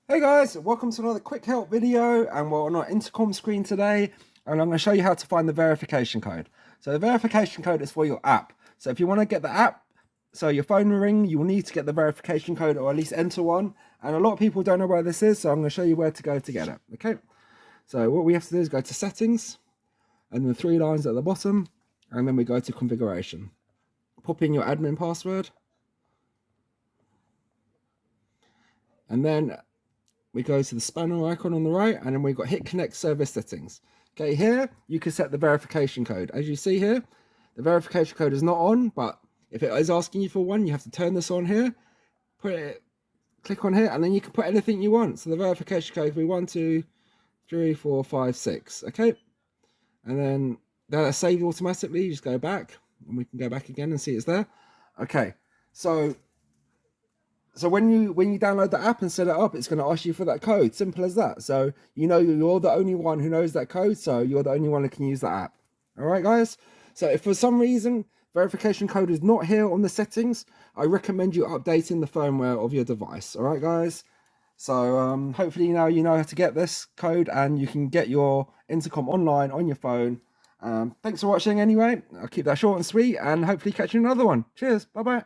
Hey guys, welcome to another quick help video, and we're on our intercom screen today, and I'm going to show you how to find the verification code. So the verification code is for your app. So if you want to get the app, so your phone will ring, you will need to get the verification code or at least enter one. And a lot of people don't know where this is, so I'm going to show you where to go to get it. Okay, so what we have to do is go to settings, and the three lines at the bottom, and then we go to configuration. Pop in your admin password, and then we go to the spanner icon on the right, and then we've got Hik-connect service settings. Okay, here you can set the verification code. As you see here, the verification code is not on, but if it is asking you for one, you have to turn this on here, click on here, and then you can put anything you want. So the verification code will be 1, 2, 3, 4, 5, 6. Okay, and then that's saved automatically. You just go back, and we can go back again and see it's there. Okay, so when you download the app and set it up, it's going to ask you for that code. Simple as that. So you know you're the only one who knows that code, so you're the only one who can use the app. All right, guys? So if for some reason verification code is not here on the settings, I recommend you updating the firmware of your device. All right, guys? So hopefully now you know how to get this code and you can get your intercom online on your phone. Thanks for watching anyway. I'll keep that short and sweet and hopefully catch you in another one. Cheers. Bye-bye.